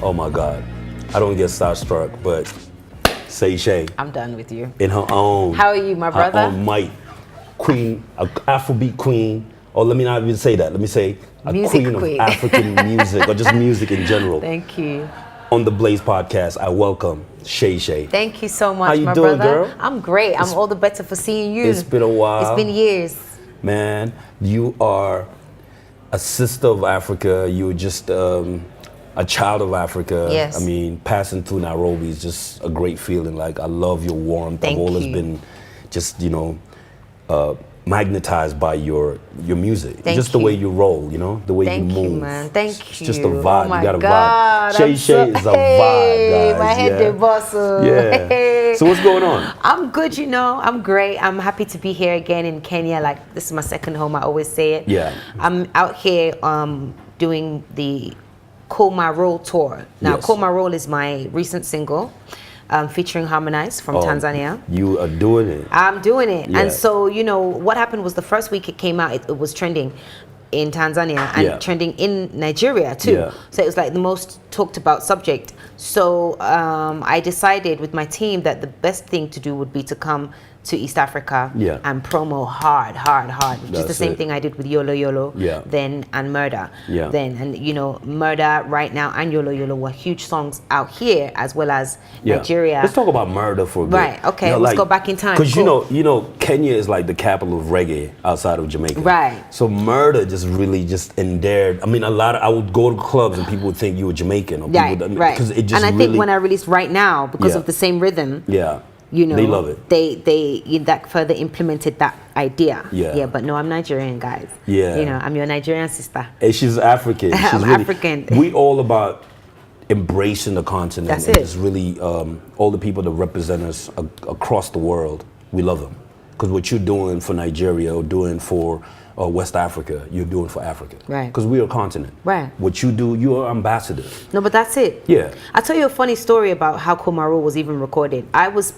Oh my God, I don't get starstruck, but Seyi Shay. I'm done with you. In her own. How are you, my brother? Her own might. Queen, Afrobeat queen, or let me not even say that, let me say a queen of African music, or just music in general. Thank you. On the Blaze podcast, I welcome Seyi Shay. Thank you so much, How you my doing, brother. girl? I'm great. I'm all the better for seeing you. It's been a while. It's been years. Man, you are a sister of Africa. You're just a child of Africa. Yes. I mean, passing through Nairobi is just a great feeling. Like, I love your warmth. Thank I've always you. been just, you know, magnetized by your music. Thank just the way you roll, you know, the way Thank you move. you, man. Thank it's you. just a vibe. Oh my you got a God, vibe. Seyi Shay is a vibe, guys. My head yeah. de boss. Yeah. So what's going on? I'm good, you know. I'm great. I'm happy to be here again in Kenya. Like, this is my second home. I always say it. Yeah. I'm out here doing the Koma Roll tour. Now, Yes. Koma Roll is my recent single. Featuring Harmonize from Tanzania. You are doing it. I'm doing it. Yeah. And so, you know, what happened was the first week it came out, it was trending in Tanzania and trending in Nigeria too. Yeah. So it was like the most talked about subject. So I decided with my team that the best thing to do would be to come to East Africa and promo hard, which is the same thing I did with Yolo Yolo then and Murder then. And you know, Murder right now and Yolo Yolo were huge songs out here as well as Nigeria. Let's talk about Murder for a bit. Right, okay, you know, let's like, go back in time. Because you know, Kenya is like the capital of reggae outside of Jamaica. Right. So Murder just really just endeared. I mean, I would go to clubs and people would think you were Jamaican. Or Right, people, right. Because it just and I really, think when I released Right Now, because of the same rhythm, you know, they love it. They that further implemented that idea. Yeah. But no, I'm Nigerian, guys. Yeah. You know, I'm your Nigerian sister. And she's African. She's I'm really, African. We all about embracing the continent. That's and it. Just really, all the people that represent us across the world, we love them. Because what you're doing for Nigeria or doing for West Africa, you're doing for Africa. Right. Because we're a continent. Right. What you do, you're ambassador. No, but that's it. Yeah. I'll tell you a funny story about how Koma Roll was even recorded. I was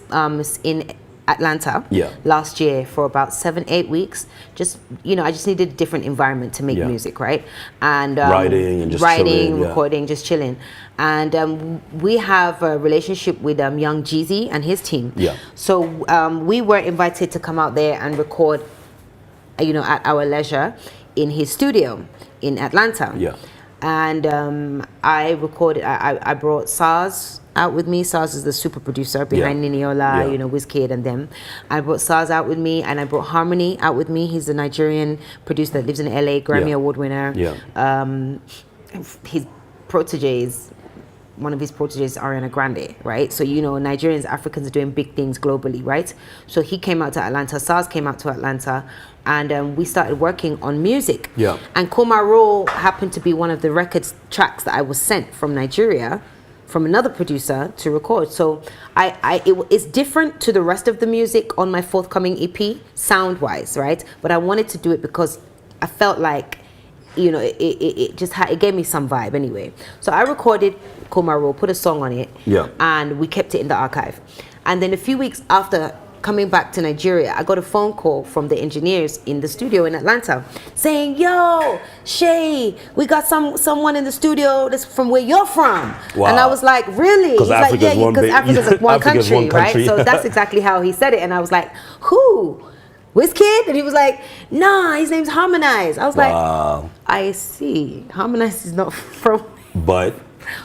in Atlanta last year for about 7-8 weeks. Just, you know, I just needed a different environment to make music, right? And writing and just chilling, recording, just chilling. And we have a relationship with Young Jeezy and his team. Yeah. So we were invited to come out there and record, you know, at our leisure in his studio in Atlanta. Yeah. And I recorded, I brought SARS out with me. SARS is the super producer behind Niniola, you know, Wizkid and them. I brought SARS out with me, and I brought Harmony out with me. He's a Nigerian producer that lives in LA, Grammy Award winner. His proteges, one of his proteges, Ariana Grande, right? So, you know, Nigerians, Africans are doing big things globally, right? So he came out to Atlanta, SARS came out to Atlanta, and we started working on music. Yeah. And Koma Roll happened to be one of the records tracks that I was sent from Nigeria, from another producer to record. So it's different to the rest of the music on my forthcoming EP, sound-wise, right? But I wanted to do it because I felt like, you know, it gave me some vibe anyway. So I recorded Koma Roll, put a song on it, and we kept it in the archive. And then a few weeks after coming back to Nigeria, I got a phone call from the engineers in the studio in Atlanta saying, "Yo, Shay, we got someone in the studio that's from where you're from." Wow. And I was like, "Really?" He's like, "Yeah, because Africa's one Africa's country, one right?" country. So that's exactly how he said it. And I was like, "Who? Wizkid?" And he was like, "Nah, his name's Harmonize." I was like, "I see. Harmonize is not from..." But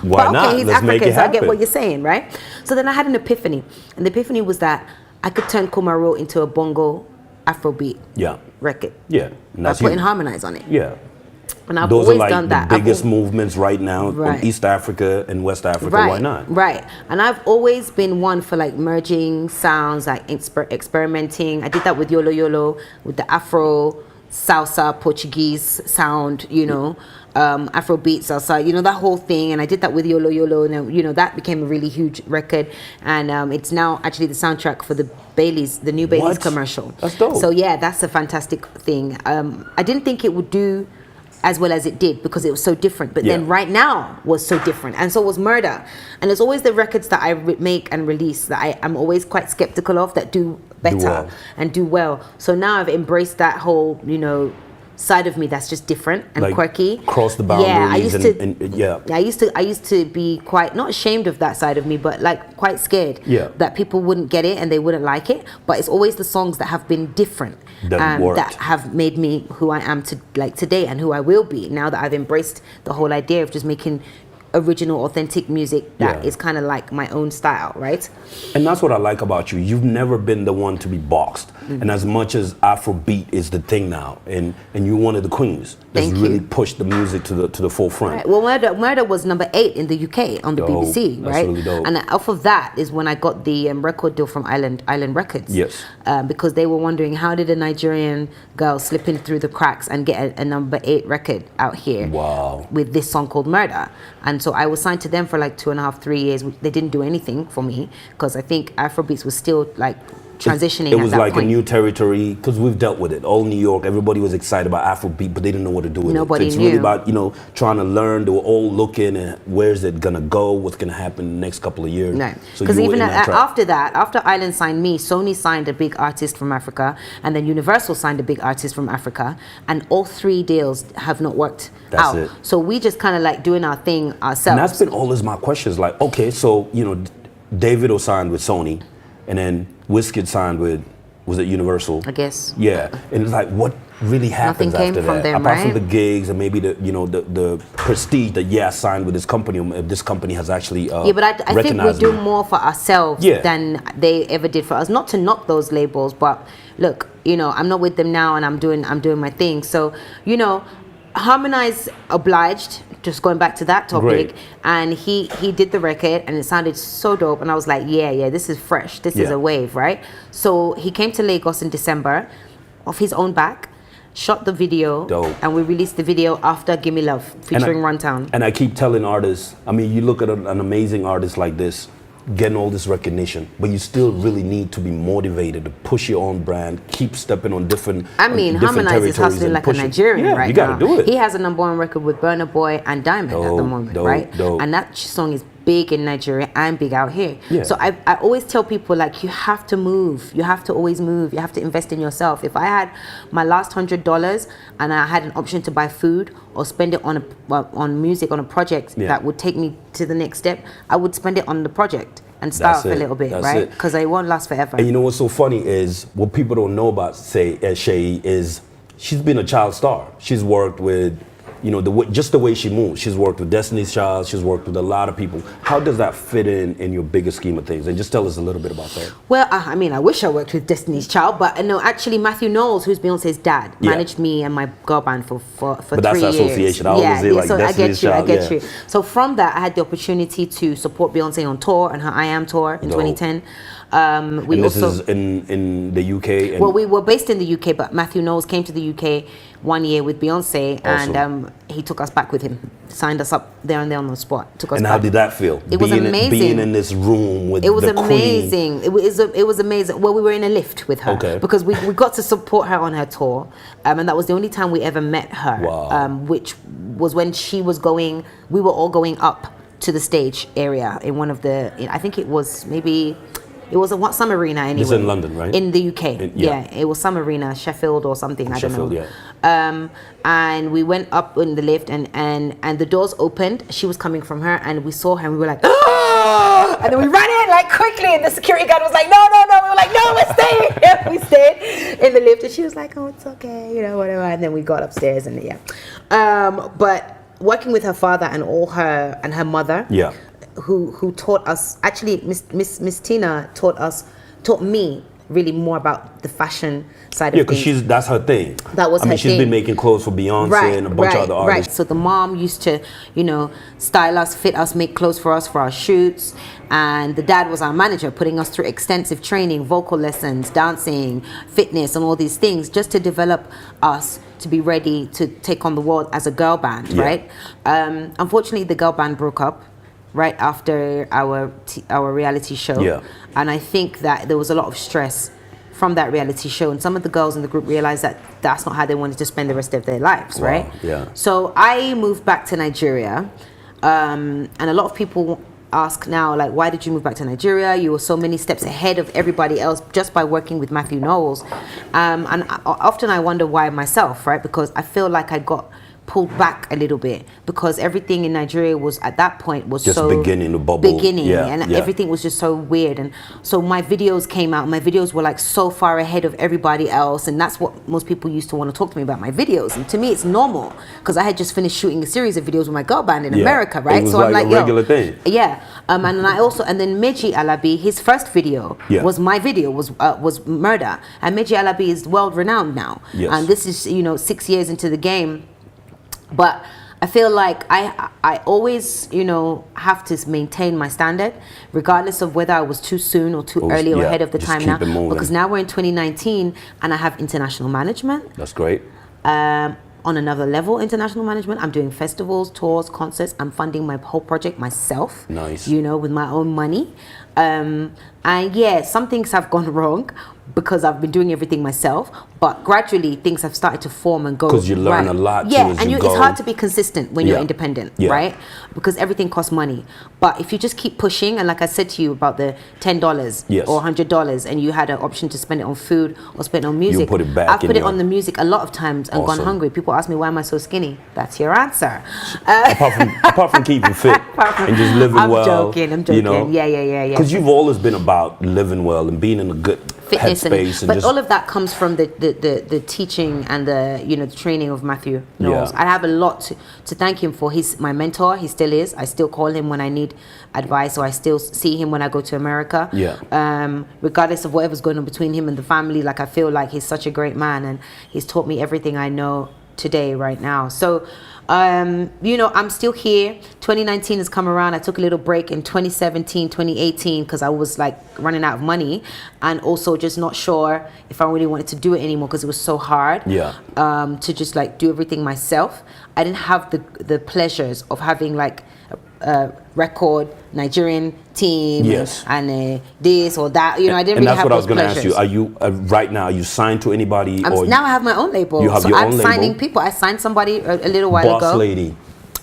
why not? Okay, he's Let's African, make it so I happen. get what you're saying, right? So then I had an epiphany. And the epiphany was that I could turn Koma Roll into a bongo Afrobeat record. Yeah. By putting Harmonize on it. Yeah. And I've Those always are like done that. the biggest movements right now Right. in East Africa and West Africa. Right, Why not? Right. And I've always been one for like merging sounds, like experimenting. I did that with Yolo Yolo, with the Afro, salsa, Portuguese sound, you know, Afrobeat, salsa, you know, that whole thing. And I did that with Yolo Yolo, and you know, that became a really huge record. And it's now actually the soundtrack for the Bailey's, the new Bailey's commercial. That's dope. So yeah, that's a fantastic thing. I didn't think it would do as well as it did because it was so different, but then Right Now was so different, and so was Murder. And it's always the records that I make and release that I'm always quite skeptical of that do better and do well. So now I've embraced that whole, you know, side of me that's just different and like quirky. Cross the boundaries. Yeah, I used to. Yeah. I used to be quite not ashamed of that side of me, but like quite scared. Yeah. That people wouldn't get it and they wouldn't like it. But it's always the songs that have been different that have made me who I am to like today and who I will be now that I've embraced the whole idea of just making original, authentic music that is kind of like my own style, right? And that's what I like about you. You've never been the one to be boxed. And as much as Afrobeat is the thing now, and you're one of the queens that's really pushed the music to the forefront. Right. Well, Murder was number 8 in the UK on the BBC, that's right? really dope. And off of that is when I got the record deal from Island Records. Yes. Because they were wondering how did a Nigerian girl slip in through the cracks and get a number 8 record out here? Wow. With this song called Murder. And so I was signed to them for like 2.5, 3 years. They didn't do anything for me because I think Afrobeats was still like transitioning. It was at that like point. a new territory because we've dealt with it. All New York, everybody was excited about Afrobeat, but they didn't know what to do with Nobody it. So it's knew. really about trying to learn. They were all looking at where's it gonna go, what's gonna happen in the next couple of years. No, So because you were even in that track. after Island signed me, Sony signed a big artist from Africa, and then Universal signed a big artist from Africa, and all 3 deals have not worked out. It. So we just kind of like doing our thing ourselves. And that's been always my questions. Like, okay, so Davido signed with Sony, and then Wizkid signed with, was it Universal? I guess. Yeah, and it's like, what really happens Nothing after came from that? them, Apart right? from the gigs and maybe the prestige that I signed with this company. If this company has actually Yeah, but I think we do more for ourselves than they ever did for us. Not to knock those labels, but look, I'm not with them now, and I'm doing my thing. So, Harmonize obliged. Just going back to that topic, Great. and he did the record, and it sounded so dope, and I was like, yeah, this is fresh, this is a wave, right? So he came to Lagos in December, off his own back, shot the video, Dope. and we released the video after Gimme Love, featuring Runtown. And I keep telling artists, I mean, you look at an amazing artist like this, getting all this recognition, but you still really need to be motivated to push your own brand, keep stepping on different Harmonize is hustling like a Nigerian right you gotta now. do it. He has a number 1 record with Burna Boy and Diamond at the moment, right? Dope. And that song is big in Nigeria and big out here. Yeah. So I always tell people, like, you have to move. You have to always move. You have to invest in yourself. If I had my last $100 and I had an option to buy food or spend it on music, on a project that would take me to the next step, I would spend it on the project and start off a little bit, right? Because it won't last forever. And you know what's so funny is, what people don't know about Shay is she's been a child star. She's worked with, just the way she moves. She's worked with Destiny's Child. She's worked with a lot of people. How does that fit in your bigger scheme of things? And just tell us a little bit about that. Well, I mean, I wish I worked with Destiny's Child, but no, actually, Matthew Knowles, who's Beyonce's dad, managed me and my girl band for 3 years. But that's the association. I always say, like, so Destiny's Child. I get you. So from that, I had the opportunity to support Beyonce on tour, and her I Am tour in 2010. We this is in the UK. Well, we were based in the UK, but Matthew Knowles came to the UK 1 year with Beyonce, awesome. and he took us back with him, signed us up there and there on the spot. Took us and back. how did that feel? It was amazing. Being in this room with it was the amazing. Queen. It was amazing. Well, we were in a lift with her because we got to support her on her tour, and that was the only time we ever met her. Wow. Which was when she was going. We were all going up to the stage area in one of the. I think it was maybe. It was some arena anyway. It's in London, right? In the UK, yeah. It was some arena, Sheffield or something. I don't know. Yeah. And we went up in the lift, and the doors opened. She was coming from her, and we saw her, and we were like, "Ah!" And then we ran in like quickly, and the security guard was like, "No, no, no." We were like, "No, we're staying." Yeah, we stayed in the lift, and she was like, "Oh, it's okay, whatever." And then we got upstairs, and but working with her father and her mother, who taught us, actually Miss Tina taught me really more about the fashion side of things. Yeah, because that's her thing. That was her thing. She's been making clothes for Beyonce and a bunch of other artists. Right. So the mom used to, style us, fit us, make clothes for us for our shoots. And the dad was our manager, putting us through extensive training, vocal lessons, dancing, fitness, and all these things, just to develop us to be ready to take on the world as a girl band, right? Unfortunately, the girl band broke up right after our reality show. Yeah. And I think that there was a lot of stress from that reality show, and some of the girls in the group realized that that's not how they wanted to spend the rest of their lives, right? Yeah. So I moved back to Nigeria, and a lot of people ask now, like, why did you move back to Nigeria? You were so many steps ahead of everybody else just by working with Matthew Knowles. Often I wonder why myself, right? Because I feel like I got pulled back a little bit because everything in Nigeria was at that point was just so beginning the bubble, everything was just so weird, and so my videos came out. My videos were like so far ahead of everybody else, and that's what most people used to want to talk to me about, my videos. And to me, it's normal because I had just finished shooting a series of videos with my girl band in America, right? It was so like I'm like, a regular thing. Yeah, and then Meji Alabi, his first video was my video, was Murder, and Meji Alabi is world renowned now, and this is 6 years into the game. But I feel like I always, have to maintain my standard, regardless of whether I was too soon or too early or ahead of the time now. Because now we're in 2019 and I have international management. That's great. On another level, international management. I'm doing festivals, tours, concerts. I'm funding my whole project myself. Nice. With my own money. And some things have gone wrong because I've been doing everything myself, but gradually things have started to form and go. Because you learn a lot. It's hard to be consistent when you're independent, right? Because everything costs money. But if you just keep pushing, and like I said to you about the $10 or $100, and you had an option to spend it on food or spend it on music, you put it back. I've put it on the music a lot of times and gone hungry. People ask me, why am I so skinny? That's your answer. Apart from keeping fit and just living well. I'm joking. Yeah. Because you've always been about living well and being in a good fitness headspace. But all of that comes from the teaching and the training of Matthew Knowles. I have a lot to thank him for. He's my mentor. He still is. I still call him when I need advice, or I still see him when I go to America. Regardless of whatever's going on between him and the family, like I feel like he's such a great man, and he's taught me everything I know today, right now. So I'm still here. 2019 has come around. I took a little break in 2017, 2018 because I was like running out of money, and also just not sure if I really wanted to do it anymore because it was so hard to just like do everything myself. I didn't have the pleasures of having like a record Nigerian team and this or that. I didn't really have those pleasures. And that's what I was going to ask you. Are you right now? Are you signed to anybody? Now I have my own label. You have your own label. I'm signing people. I signed somebody a little while ago. Boss lady.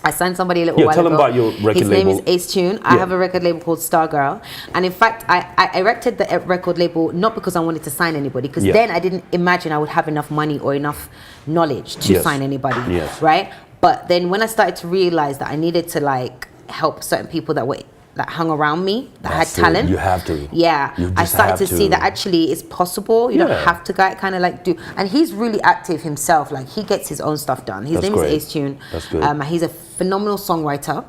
I signed somebody a little while ago. Tell them about your record label. His name is Ace Tune. I have a record label called Stargirl. And in fact, I erected the record label not because I wanted to sign anybody, because then I didn't imagine I would have enough money or enough knowledge to sign anybody, right? But then when I started to realize that I needed to like help certain people that hung around me, that had talent. You have to. Yeah. I started to see that actually it's possible. You don't have to kind of like do. And he's really active himself. Like he gets his own stuff done. His name is Ace Tune. That's good. He's a phenomenal songwriter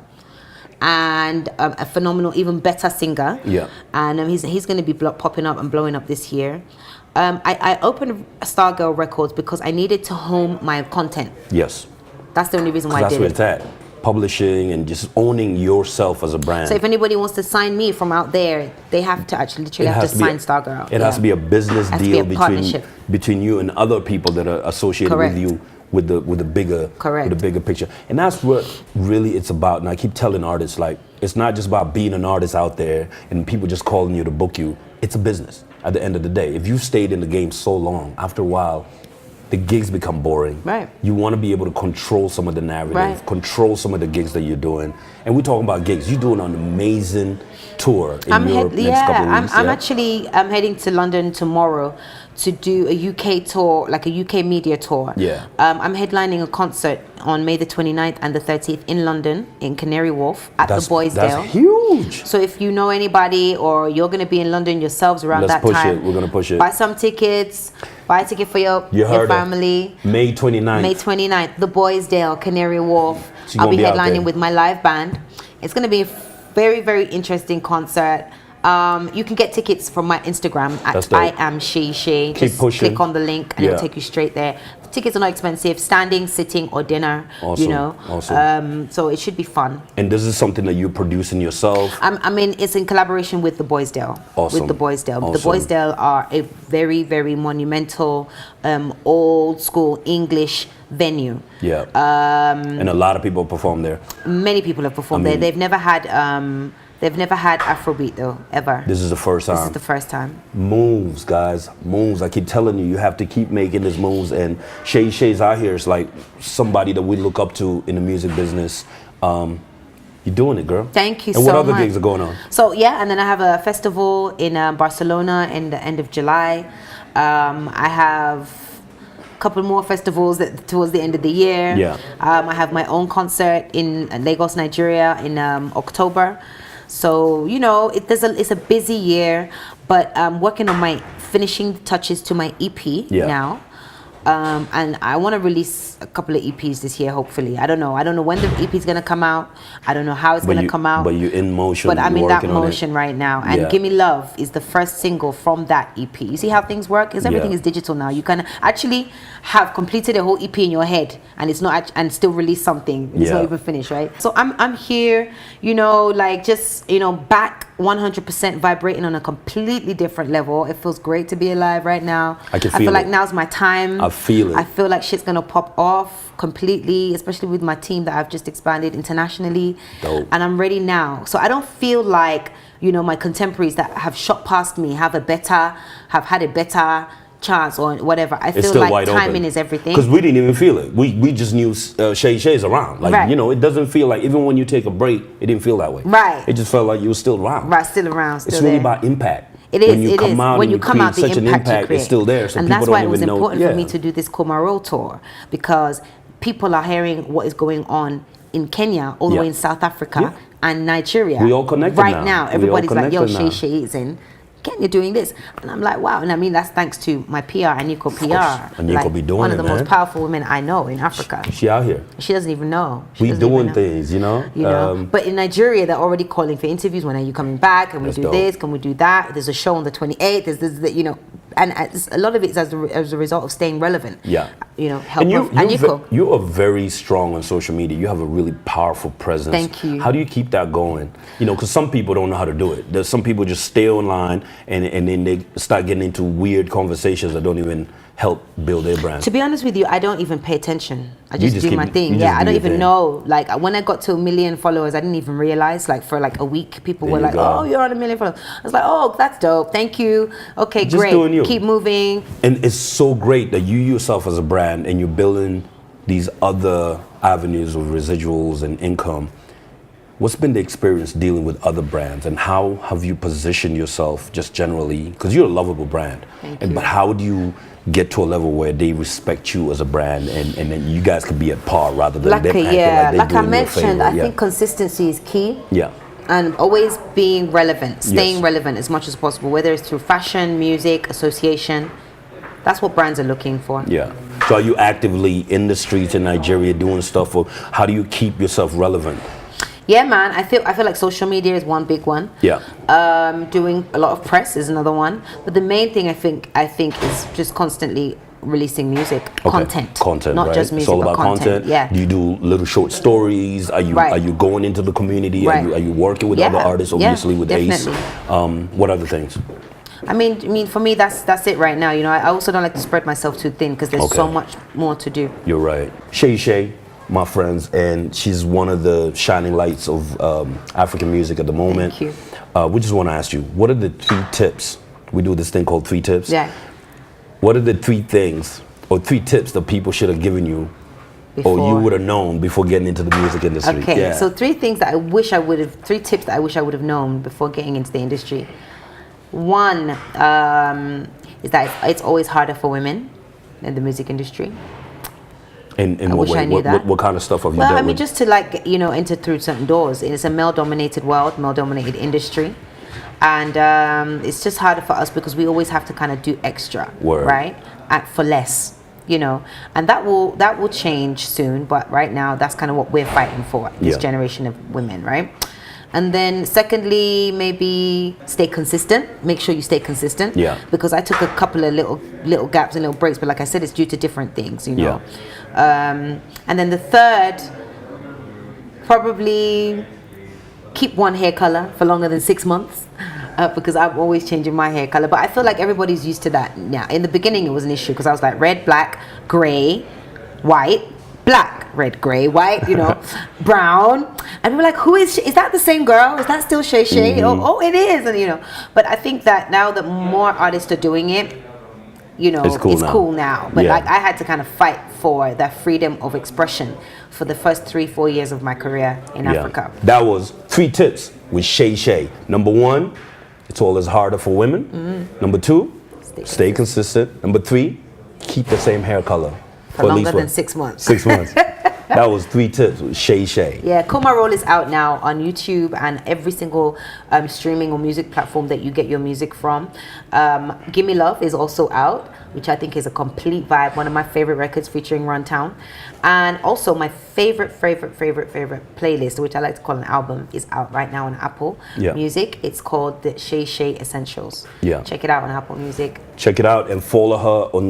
and a phenomenal, even better singer. Yeah. And he's going to be popping up and blowing up this year. I opened Stargirl Records because I needed to home my content. Yes. That's the only reason why I did it. That's where it's at. Publishing and just owning yourself as a brand. So if anybody wants to sign me from out there, they have to actually literally have to sign Stargirl. It has to be a business deal between you and other people that are associated with you with the bigger picture. And that's what really it's about. And I keep telling artists, like, it's not just about being an artist out there and people just calling you to book you. It's a business at the end of the day. If you've stayed in the game so long, after a while, the gigs become boring. Right. You want to be able to control some of the narrative, control some of the gigs that you're doing. And we're talking about gigs. You're doing an amazing tour in Europe next couple of weeks. I'm heading to London tomorrow to do a UK tour, like a UK media tour. Yeah. I'm headlining a concert on May the 29th and the 30th in London, in Canary Wharf, at the Boysdale. That's huge. So if you know anybody or you're going to be in London yourselves around that time, we're going to push it. Buy some tickets. Buy a ticket for your family. May 29th. May 29th, the Boysdale, Canary Wharf. So I'll be headlining with my live band. It's going to be a very, very interesting concert. You can get tickets from my Instagram at I am Seyi Shay. Just click on the link and it'll take you straight there. The tickets are not expensive, standing, sitting, or dinner. Awesome. Awesome. So it should be fun. And this is something that you're producing yourself? It's in collaboration with the Boysdale. Awesome. With the Boysdale. Awesome. The Boysdale are a very, very monumental, old school English venue. Yeah. And a lot of people perform there. Many people have performed there. They've never had Afrobeat though, ever. This is the first time. This is the first time. Moves, guys. Moves. I keep telling you, you have to keep making these moves. And Shay's out here is like somebody that we look up to in the music business. You're doing it, girl. Thank you and so much. what other gigs are going on? So yeah, and then I have a festival in Barcelona in the end of July. I have a couple more festivals towards the end of the year. Yeah. I have my own concert in Lagos, Nigeria in October. So, you know, it's a busy year, but I'm working on finishing touches to my EP now. And I want to release a couple of EPs this year, hopefully. I don't know when the EP is going to come out. I don't know how it's going to come out. But you're in motion. But I'm in that motion right now. And Gimme Love is the first single from that EP. You see how things work? Because everything is digital now. You can actually have completed a whole EP in your head and it's not and still release something. It's not even finished, right? So I'm here, you know, like just, you know, back 100% vibrating on a completely different level. It feels great to be alive right now. I feel like now's my time. I feel it. I feel like shit's gonna pop off completely, especially with my team that I've just expanded internationally. Dope. And I'm ready now. So I don't feel like, you know, my contemporaries that have shot past me have had a better chance or whatever. I feel like timing is everything. Because we didn't even feel it. We just knew Seyi Shay's around. Like, you know, it doesn't feel like, even when you take a break, it didn't feel that way. Right. It just felt like you were still around. Right, still around, still It's really about impact. It is. When you come out, when you come out, the such an impact you impact create. is still there. So and people that's don't why it was even know. important for me to do this Koma Roll tour, because people are hearing what is going on in Kenya, all the way in South Africa and Nigeria. We all connected right now. Everybody's like, yo, now. Seyi is in Kenya doing this. And I'm like, wow. And I mean, that's thanks to my PR, Aniko PR. Aniko be doing one of it, the most powerful women I know in Africa. She out here. She doesn't even know. We doing things, you know? You know, but in Nigeria, they're already calling for interviews. When are you coming back? Can we do this? Can we do that? There's a show on the 28th. There's this, you know, and a lot of it is as a result of staying relevant. Yeah. You know, help you are very strong on social media. You have a really powerful presence. Thank you. How do you keep that going? You know, because some people don't know how to do it. There's some people just stay online and then they start getting into weird conversations that don't even help build their brand. To be honest with you, I don't even pay attention. I just do my thing. Yeah, I don't even know. Like when I got to 1 million followers, I didn't even realize. Like for like a week, people were like, "Oh, you're on 1 million followers." I was like, "Oh, that's dope. Thank you. Okay, just great. Doing you. Keep moving." And it's so great that you yourself as a brand and you're building these other avenues of residuals and income. What's been the experience dealing with other brands, and how have you positioned yourself just generally? Because you're a lovable brand. Thank you. But how do you get to a level where they respect you as a brand and then you guys can be at par rather than them acting like they're like I doing mentioned, you a favor? I think consistency is key. Yeah. And always being relevant, staying relevant as much as possible, whether it's through fashion, music, association. That's what brands are looking for. Yeah. So are you actively in the streets in Nigeria doing stuff, or how do you keep yourself relevant? Yeah, man. I feel like social media is one big one. Yeah. Doing a lot of press is another one. But the main thing I think is just constantly releasing music, content, not just music, it's all about but content. Yeah. Do you do little short stories? Are you going into the community? Are you working with other artists? Obviously with definitely. Ace. What other things? I mean, for me, that's it right now. You know, I also don't like to spread myself too thin because there's so much more to do. You're right. Seyi Shay, my friends, and she's one of the shining lights of African music at the moment. Thank you. We just want to ask you, what are the 3 tips? We do this thing called 3 tips. Yeah. What are the 3 things or 3 tips that people should have given you or you would have known before getting into the music industry? Okay, so 3 tips that I wish I would have known before getting into the industry. One is that it's always harder for women in the music industry. In I wish I knew that. What kind of stuff have you done? done? Well, I mean, just to enter through certain doors. It's a male-dominated world, male-dominated industry. And it's just harder for us because we always have to kind of do extra, right? For less, you know. And that will change soon, but right now that's kind of what we're fighting for, this generation of women, right? And then secondly, maybe stay consistent. Make sure you stay consistent. Yeah. Because I took a couple of little gaps and little breaks, but like I said, it's due to different things, you know. Yeah. And then the third, probably keep one hair color for longer than 6 months. Because I'm always changing my hair color. But I feel like everybody's used to that now. In the beginning, it was an issue because I was like red, black, gray, white, black, red, gray, white, you know, brown. And we were like, who is that the same girl? Is that still Seyi Shay? Oh, it is. And, you know, but I think that now that more artists are doing it, you know, It's cool now. But Yeah. like I had to kind of fight for that freedom of expression for the first 3-4 years of my career in Africa. That was 3 tips with Seyi Shay. Number 1, it's always harder for women. Number 2, stay consistent. Number 3, keep the same hair color For longer than 6 months. 6 months. That was 3 tips with Seyi Shay. Yeah, Koma Roll is out now on YouTube and every single streaming or music platform that you get your music from. Gimme Love is also out, which I think is a complete vibe. One of my favorite records featuring Runtown. And also my favorite playlist, which I like to call an album, is out right now on Apple Music. It's called the Seyi Shay Essentials. Yeah. Check it out on Apple Music. Check it out and follow her on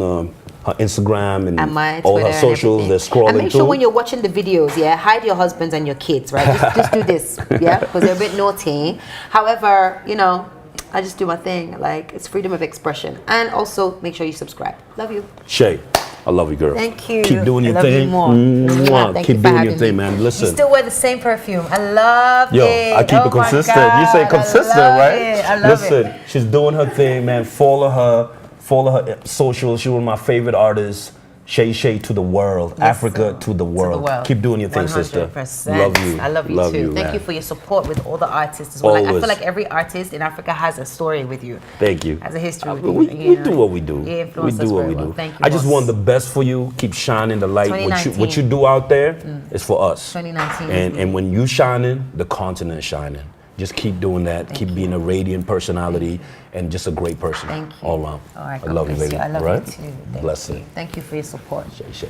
her Instagram and my all Twitter her socials. and They're scrolling and make through. sure when you're watching the videos, hide your husbands and your kids, right? Just do this, because they're a bit naughty. However, you know, I just do my thing. Like, it's freedom of expression. And also, make sure you subscribe. Love you. Shay, I love you, girl. Thank you. Keep doing your I love thing. you more. Mwah. Thank Keep you for doing your having thing, me. man. Listen. You still wear the same perfume. I love Yo, it. I keep it my consistent. God. You say consistent, I love right? It. I love Listen, it. she's doing her thing, man. Follow her socials. She's one of my favorite artists. Seyi Shay to the world, Africa to the world. Keep doing your thing, 100%. sister. Love you. I love you too. Thank you for your support with all the artists as well. Like, I feel like every artist in Africa has a story with you. Thank you. Has a history with we, you. we do what we do. You We do what we do. Thank you. I just want the best for you. Keep shining the light. What you do out there is for us. 2019. And when you shining, the continent is shining. Just keep doing that. Keep being a radiant personality and just a great person. Thank you. All around. All right. I love you, baby. I love All right? you too. Bless you. Thank you for your support. Seyi Shay.